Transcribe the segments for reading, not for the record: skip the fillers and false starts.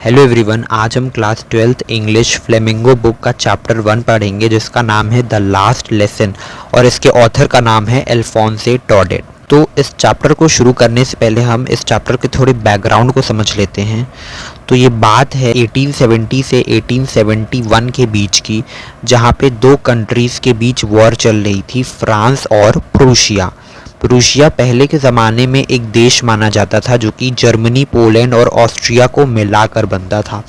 Hello everyone, आज हम class 12th English flamingo book का चैप्टर 1 पढ़ेंगे जिसका नाम है द लास्ट लेसन और इसके ऑथर का नाम है अल्फोंसे टॉडेट। तो इस चैप्टर को शुरू करने से पहले हम इस चैप्टर के थोड़े बैकग्राउंड को समझ लेते हैं। तो ये बात है 1870 से 1871 के बीच की, जहाँ पे दो कंट्रीज़ के बीच वॉर चल रही थी, फ्रांस और प्रूशिया। प्रूशिया पहले के ज़माने में एक देश माना जाता था जो कि जर्मनी, पोलैंड और ऑस्ट्रिया को मिलाकर बनता था।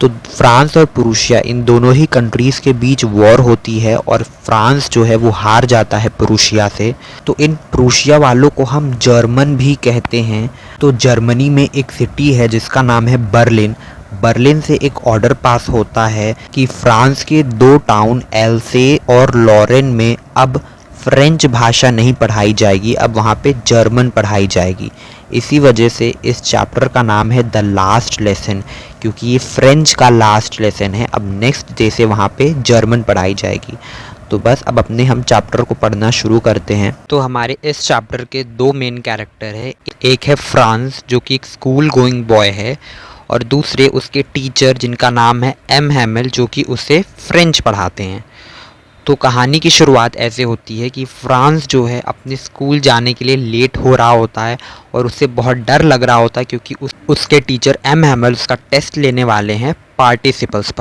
तो फ्रांस और प्रूशिया इन दोनों ही कंट्रीज़ के बीच वॉर होती है और फ्रांस जो है वो हार जाता है प्रूशिया से। तो इन प्रूशिया वालों को हम जर्मन भी कहते हैं। तो जर्मनी में एक सिटी है जिसका नाम है बर्लिन। बर्लिन से एक ऑर्डर पास होता है कि फ्रांस के दो टाउन एल्से और लॉरेन में अब फ्रेंच भाषा नहीं पढ़ाई जाएगी, अब वहाँ पे जर्मन पढ़ाई जाएगी। इसी वजह से इस चैप्टर का नाम है द लास्ट लेसन, क्योंकि ये फ्रेंच का लास्ट लेसन है। अब नेक्स्ट डे से वहाँ पे जर्मन पढ़ाई जाएगी। तो बस अब अपने हम चैप्टर को पढ़ना शुरू करते हैं। तो हमारे इस चैप्टर के दो मेन कैरेक्टर है। एक है फ्रांस जो कि एक स्कूल गोइंग बॉय है, और दूसरे उसके टीचर जिनका नाम है एम हैमेल, जो कि उसे फ्रेंच पढ़ाते हैं। तो कहानी की शुरुआत ऐसे होती है कि फ्रांस जो है अपने स्कूल जाने के लिए लेट हो रहा होता है और उसे बहुत डर लग रहा होता है, क्योंकि उसके टीचर एम हैमल उसका टेस्ट लेने वाले हैं पार्टिसिपल्स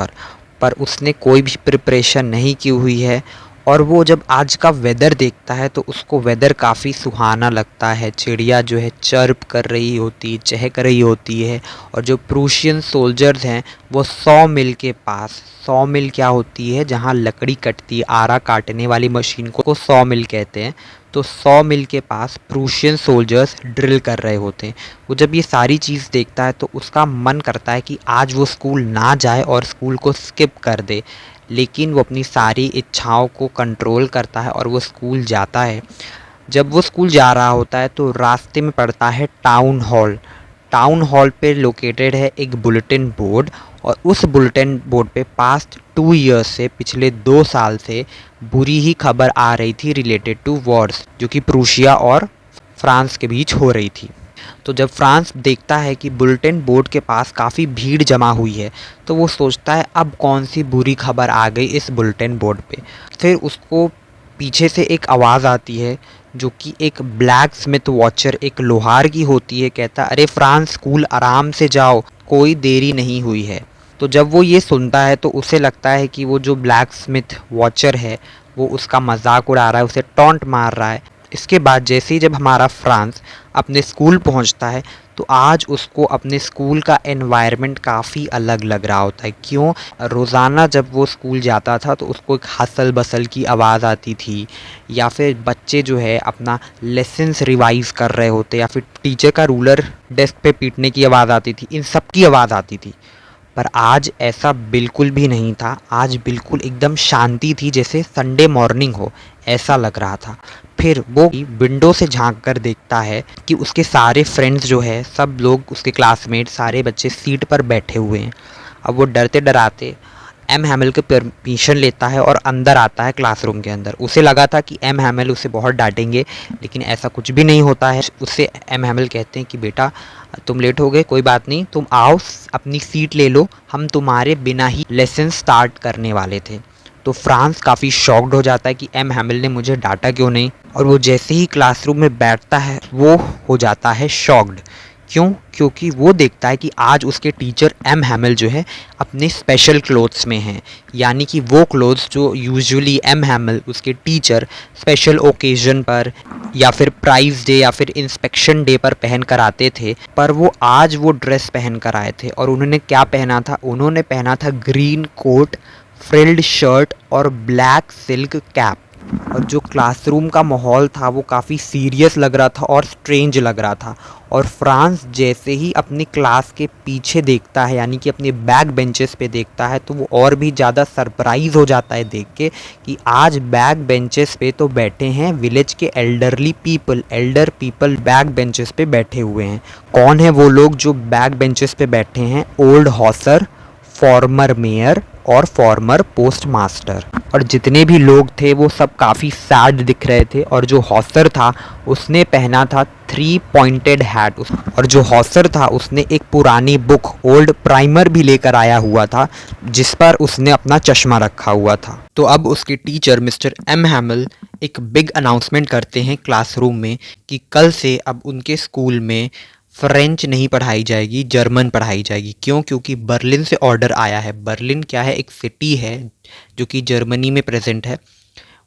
पर उसने कोई भी प्रिपरेशन नहीं की हुई है। और वो जब आज का वेदर देखता है तो उसको वेदर काफ़ी सुहाना लगता है। चिड़िया जो है चर्प कर रही होती, चहक रही होती है। और जो प्रूशियन सोल्जर्स हैं वो 100 मील के पास, 100 मील क्या होती है, जहाँ लकड़ी कटती है, आरा काटने वाली मशीन को 100 मील कहते हैं। तो 100 मील के पास प्रूशियन सोल्जर्स ड्रिल कर रहे होते हैं। वो जब ये सारी चीज़ देखता है तो उसका मन करता है कि आज वो स्कूल ना जाए और स्कूल को स्किप कर दे, लेकिन वो अपनी सारी इच्छाओं को कंट्रोल करता है और वो स्कूल जाता है। जब वो स्कूल जा रहा होता है तो रास्ते में पड़ता है टाउन हॉल। टाउन हॉल पे लोकेटेड है एक बुलेटिन बोर्ड, और उस बुलेटिन बोर्ड पे पास्ट 2 ईयर्स से, पिछले 2 साल से बुरी ही खबर आ रही थी रिलेटेड टू वॉर्स जो कि प्रूशिया और फ्रांस के बीच हो रही थी। तो जब फ्रांस देखता है कि बुलेटिन बोर्ड के पास काफ़ी भीड़ जमा हुई है तो वो सोचता है अब कौन सी बुरी खबर आ गई इस बुलेटिन बोर्ड पे। फिर उसको पीछे से एक आवाज़ आती है जो कि एक ब्लैक स्मिथ वॉचर, एक लोहार की होती है। कहता अरे फ्रांस, स्कूल आराम से जाओ, कोई देरी नहीं हुई है। तो जब वो ये सुनता है तो उसे लगता है कि वो जो ब्लैक स्मिथ वॉचर है वो उसका मजाक उड़ा रहा है, उसे टॉन्ट मार रहा है। इसके बाद जैसे ही जब हमारा फ्रांस अपने स्कूल पहुंचता है तो आज उसको अपने स्कूल का एनवायरनमेंट काफ़ी अलग लग रहा होता है। क्यों? रोज़ाना जब वो स्कूल जाता था तो उसको एक हसल बसल की आवाज़ आती थी, या फिर बच्चे जो है अपना लेसन्स रिवाइज़ कर रहे होते, या फिर टीचर का रूलर डेस्क पे पीटने की आवाज़ आती थी, इन सब की आवाज़ आती थी। पर आज ऐसा बिल्कुल भी नहीं था। आज बिल्कुल एकदम शांति थी, जैसे संडे मॉर्निंग हो, ऐसा लग रहा था। फिर वो विंडो से झांक कर देखता है कि उसके सारे फ्रेंड्स जो है, सब लोग उसके क्लासमेट, सारे बच्चे सीट पर बैठे हुए हैं। अब वो डरते डराते एम हैमल के परमिशन लेता है और अंदर आता है क्लासरूम के अंदर। उसे लगा था कि एम हैमल उसे बहुत डांटेंगे, लेकिन ऐसा कुछ भी नहीं होता है। उससे एम हैमल कहते हैं कि बेटा तुम लेट हो गए, कोई बात नहीं, तुम आओ अपनी सीट ले लो, हम तुम्हारे बिना ही लेसन स्टार्ट करने वाले थे। तो फ्रांस काफ़ी शॉक्ड हो जाता है कि एम हैमल ने मुझे डांटा क्यों नहीं, और वो जैसे ही क्लासरूम में बैठता है वो हो जाता है शॉक्ड। क्यों? क्योंकि वो देखता है कि आज उसके टीचर एम हैमल जो है अपने स्पेशल क्लोथ्स में हैं, यानी कि वो क्लोथ्स जो यूजुअली एम हैमल उसके टीचर स्पेशल ओकेजन पर या फिर प्राइज़ डे या फिर इंस्पेक्शन डे पर पहन कर आते थे, पर वो आज वो ड्रेस पहन कर आए थे। और उन्होंने क्या पहना था? उन्होंने पहना था ग्रीन कोट, फ्रिल्ड शर्ट और ब्लैक सिल्क कैप। और जो क्लासरूम का माहौल था वो काफ़ी सीरियस लग रहा था और स्ट्रेंज लग रहा था। और फ्रांस जैसे ही अपनी क्लास के पीछे देखता है, यानी कि अपने बैक बेंचेस पे देखता है, तो वो और भी ज़्यादा सरप्राइज हो जाता है देख के कि आज बैक बेंचेस पे तो बैठे हैं विलेज के एल्डर पीपल बैक बेंचेस पे बैठे हुए हैं। कौन है वो लोग जो बैक बेंचेस पे बैठे हैं? ओल्ड हॉसर, फॉर्मर मेयर और फॉर्मर पोस्ट मास्टर। और जितने भी लोग थे वो सब काफ़ी सैड दिख रहे थे। और जो हॉसर था उसने पहना था 3 पॉइंटेड हैट, और जो हॉसर था उसने एक पुरानी बुक ओल्ड प्राइमर भी लेकर आया हुआ था जिस पर उसने अपना चश्मा रखा हुआ था। तो अब उसके टीचर मिस्टर एम हैमल एक बिग अनाउंसमेंट करते हैं क्लासरूम में कि कल से अब उनके स्कूल में फ़्रेंच नहीं पढ़ाई जाएगी, जर्मन पढ़ाई जाएगी। क्यों? क्योंकि बर्लिन से ऑर्डर आया है। बर्लिन क्या है? एक सिटी है जो कि जर्मनी में प्रेजेंट है।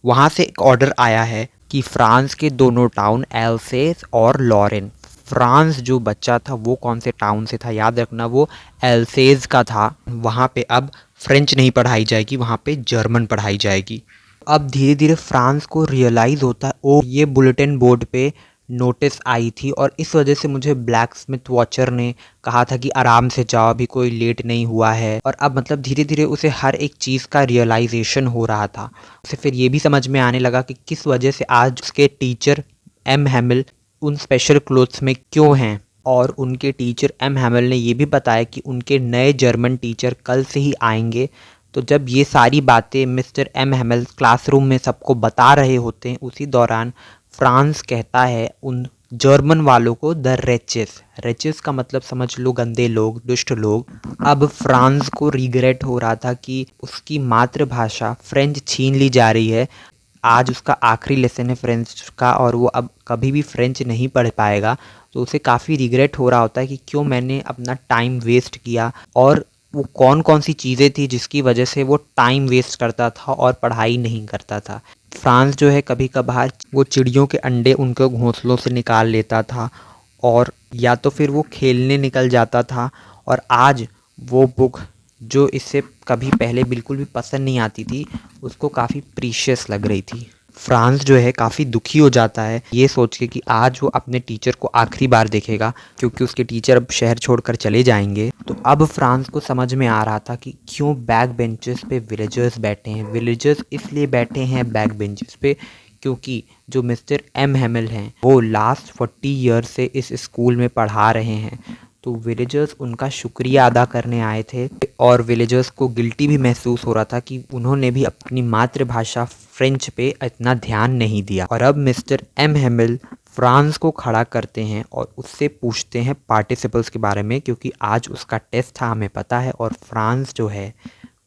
वहाँ से एक ऑर्डर आया है कि फ्रांस के दोनों टाउन एल्सेस और लॉरेन, फ्रांस जो बच्चा था वो कौन से टाउन से था याद रखना, वो एल्सेस का था, वहाँ पे अब फ्रेंच नहीं पढ़ाई जाएगी, वहाँ पे जर्मन पढ़ाई जाएगी। अब धीरे धीरे फ्रांस को रियलाइज़ होता है ओ ये बुलेटिन बोर्ड पे नोटिस आई थी, और इस वजह से मुझे ब्लैक स्मिथ वॉचर ने कहा था कि आराम से जाओ, अभी कोई लेट नहीं हुआ है। और अब मतलब धीरे धीरे उसे हर एक चीज़ का रियलाइजेशन हो रहा था। उसे फिर ये भी समझ में आने लगा कि किस वजह से आज उसके टीचर एम हैमिल उन स्पेशल क्लोथ्स में क्यों हैं। और उनके टीचर एम हैमिल ने ये भी बताया कि उनके नए जर्मन टीचर कल से ही आएंगे। तो जब ये सारी बातें मिस्टर एम हैमिल क्लासरूम में सबको बता रहे होते हैं, उसी दौरान फ्रांस कहता है उन जर्मन वालों को द रेचेस, रेचेस का मतलब समझ लो गंदे लोग, दुष्ट लोग। अब फ्रांस को रिग्रेट हो रहा था कि उसकी मातृभाषा फ्रेंच छीन ली जा रही है। आज उसका आखिरी लेसन है फ्रेंच का और वो अब कभी भी फ्रेंच नहीं पढ़ पाएगा। तो उसे काफ़ी रिग्रेट हो रहा होता है कि क्यों मैंने अपना टाइम वेस्ट किया, और वो कौन कौन सी चीज़ें थी जिसकी वजह से वो टाइम वेस्ट करता था और पढ़ाई नहीं करता था। फ्रांस जो है कभी कभार वो चिड़ियों के अंडे उनके घोंसलों से निकाल लेता था, और या तो फिर वो खेलने निकल जाता था। और आज वो बुक जो इससे कभी पहले बिल्कुल भी पसंद नहीं आती थी, उसको काफ़ी प्रीशियस लग रही थी। फ्रांस जो है काफ़ी दुखी हो जाता है ये सोच के कि आज वो अपने टीचर को आखिरी बार देखेगा, क्योंकि उसके टीचर अब शहर छोड़कर चले जाएंगे। तो अब फ्रांस को समझ में आ रहा था कि क्यों बैक बेंचेस पे विलेजर्स बैठे हैं। विलेजर्स इसलिए बैठे हैं बैक बेंचेस पे क्योंकि जो मिस्टर एम हैमिल हैं वो लास्ट 40 ईयर से इस स्कूल में पढ़ा रहे हैं। तो विलेजर्स उनका शुक्रिया अदा करने आए थे, और विलेजर्स को गिल्टी भी महसूस हो रहा था कि उन्होंने भी अपनी मातृभाषा फ्रेंच पे इतना ध्यान नहीं दिया। और अब मिस्टर एम हैमिल फ्रांस को खड़ा करते हैं और उससे पूछते हैं पार्टिसिपल्स के बारे में, क्योंकि आज उसका टेस्ट था हमें पता है, और फ्रांस जो है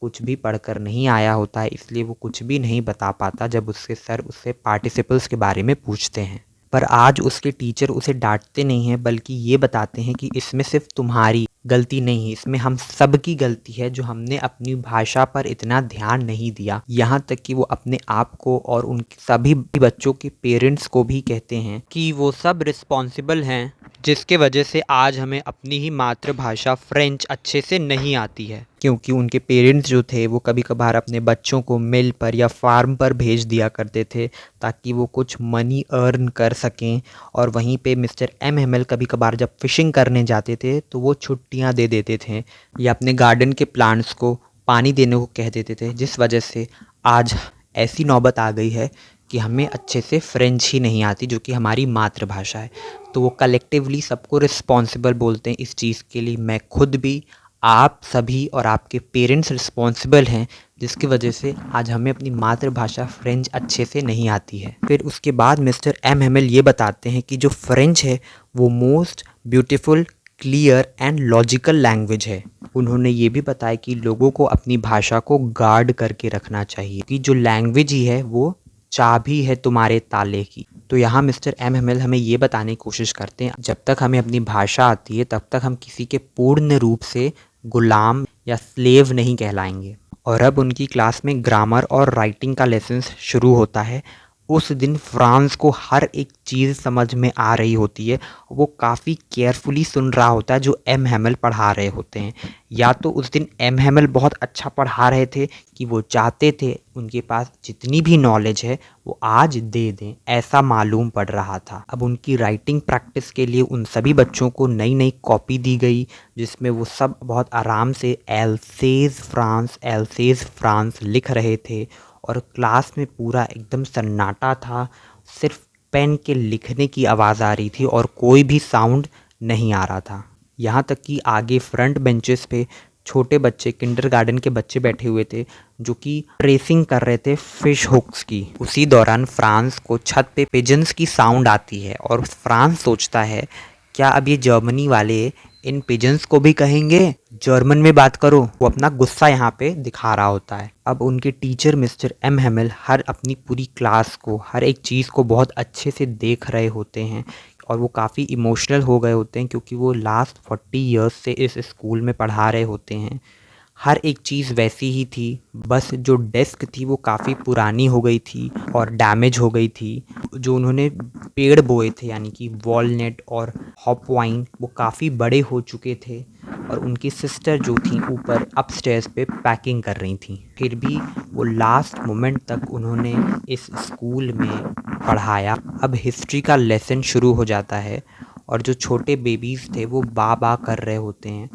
कुछ भी पढ़कर नहीं आया होता है, इसलिए वो कुछ भी नहीं बता पाता जब उसके सर उससे पार्टिसिपल्स के बारे में पूछते हैं। पर आज उसके टीचर उसे डांटते नहीं हैं, बल्कि ये बताते हैं कि इसमें सिर्फ तुम्हारी गलती नहीं है, इसमें हम सब की गलती है जो हमने अपनी भाषा पर इतना ध्यान नहीं दिया। यहाँ तक कि वो अपने आप को और उन सभी बच्चों के पेरेंट्स को भी कहते हैं कि वो सब रिस्पॉन्सिबल हैं जिसके वजह से आज हमें अपनी ही मातृभाषा फ्रेंच अच्छे से नहीं आती है। क्योंकि उनके पेरेंट्स जो थे वो कभी कभार अपने बच्चों को मिल पर या फार्म पर भेज दिया करते थे ताकि वो कुछ मनी अर्न कर सकें। और वहीं पे मिस्टर एम हैमिल कभी कभार जब फिशिंग करने जाते थे तो वो छुट्टियां दे देते थे या अपने गार्डन के प्लांट्स को पानी देने को कह देते थे, जिस वजह से आज ऐसी नौबत आ गई है कि हमें अच्छे से फ्रेंच ही नहीं आती, जो कि हमारी मातृभाषा है। तो वो कलेक्टिवली सबको रिस्पॉन्सिबल बोलते हैं इस चीज़ के लिए। मैं खुद भी, आप सभी और आपके पेरेंट्स रिस्पॉन्सिबल हैं, जिसकी वजह से आज हमें अपनी मातृभाषा फ्रेंच अच्छे से नहीं आती है। फिर उसके बाद मिस्टर एम हैमिल ये बताते हैं कि जो फ्रेंच है वो most beautiful, clear and logical language है। उन्होंने ये भी बताया कि लोगों को अपनी भाषा को गार्ड करके रखना चाहिए कि जो लैंग्वेज ही है वो चाबी है तुम्हारे ताले की। तो यहाँ मिस्टर एम हैमिल हमें ये बताने की कोशिश करते हैं जब तक हमें अपनी भाषा आती है तब तक हम किसी के पूर्ण रूप से गुलाम या स्लेव नहीं कहलाएंगे। और अब उनकी क्लास में ग्रामर और राइटिंग का लेसन शुरू होता है। उस दिन फ्रांस को हर एक चीज़ समझ में आ रही होती है, वो काफ़ी केयरफुली सुन रहा होता है जो एम हैमिल पढ़ा रहे होते हैं। या तो उस दिन एम हैमिल बहुत अच्छा पढ़ा रहे थे कि वो चाहते थे उनके पास जितनी भी नॉलेज है वो आज दे दें, ऐसा मालूम पड़ रहा था। अब उनकी राइटिंग प्रैक्टिस के लिए उन सभी बच्चों को नई नई कॉपी दी गई, जिसमें वो सब बहुत आराम से एल्सेज फ्रांस लिख रहे थे। और क्लास में पूरा एकदम सन्नाटा था, सिर्फ पेन के लिखने की आवाज़ आ रही थी और कोई भी साउंड नहीं आ रहा था। यहाँ तक कि आगे फ्रंट बेंचेस पे छोटे बच्चे, किंडरगार्टन के बच्चे बैठे हुए थे जो कि ट्रेसिंग कर रहे थे फिश हुक्स की। उसी दौरान फ्रांस को छत पे पिजन्स की साउंड आती है और फ्रांस सोचता है क्या अब ये जर्मनी वाले इन पिजन्स को भी कहेंगे जर्मन में बात करो। वो अपना गुस्सा यहाँ पे दिखा रहा होता है। अब उनके टीचर मिस्टर एम हेमिल हर अपनी पूरी क्लास को, हर एक चीज़ को बहुत अच्छे से देख रहे होते हैं और वो काफ़ी इमोशनल हो गए होते हैं क्योंकि वो लास्ट 40 इयर्स से इस स्कूल में पढ़ा रहे होते हैं। हर एक चीज़ वैसी ही थी, बस जो डेस्क थी वो काफ़ी पुरानी हो गई थी और डैमेज हो गई थी। जो उन्होंने पेड़ बोए थे यानी कि वॉलनट और हॉपवाइन, वो काफ़ी बड़े हो चुके थे और उनकी सिस्टर जो थी ऊपर अपस्टेयर्स पे पैकिंग कर रही थी। फिर भी वो लास्ट मोमेंट तक उन्होंने इस स्कूल में पढ़ाया। अब हिस्ट्री का लेसन शुरू हो जाता है और जो छोटे बेबीज़ थे वो बा बा कर रहे होते हैं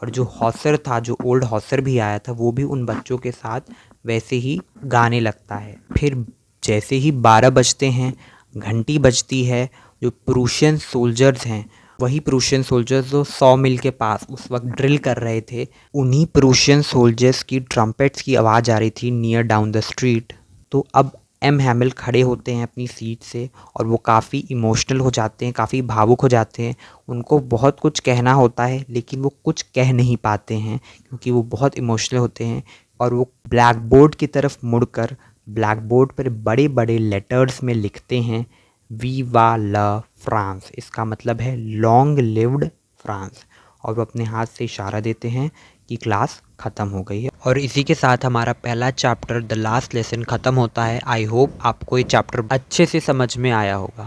और जो हॉसर था, जो ओल्ड हॉसर भी आया था, वो भी उन बच्चों के साथ वैसे ही गाने लगता है। फिर जैसे ही 12 बजते हैं, घंटी बजती है, जो प्रूशियन सोल्जर्स हैं, वही प्रूशियन सोल्जर्स जो 100 मील के पास उस वक्त ड्रिल कर रहे थे, उन्हीं प्रूशियन सोल्जर्स की ट्रम्पेट्स की आवाज़ आ रही थी नियर डाउन द स्ट्रीट। तो अब एम हैमिल खड़े होते हैं अपनी सीट से और वो काफ़ी इमोशनल हो जाते हैं, काफ़ी भावुक हो जाते हैं। उनको बहुत कुछ कहना होता है लेकिन वो कुछ कह नहीं पाते हैं क्योंकि वो बहुत इमोशनल होते हैं और वो ब्लैक बोर्ड की तरफ मुड़कर ब्लैक बोर्ड पर बड़े बड़े लेटर्स में लिखते हैं वीवा ला फ्रांस। इसका मतलब है लॉन्ग लिव्ड फ्रांस। और वो अपने हाथ से इशारा देते हैं कि क्लास ख़त्म हो गई है। और इसी के साथ हमारा पहला चैप्टर द लास्ट लेसन ख़त्म होता है। आई होप आपको ये चैप्टर अच्छे से समझ में आया होगा।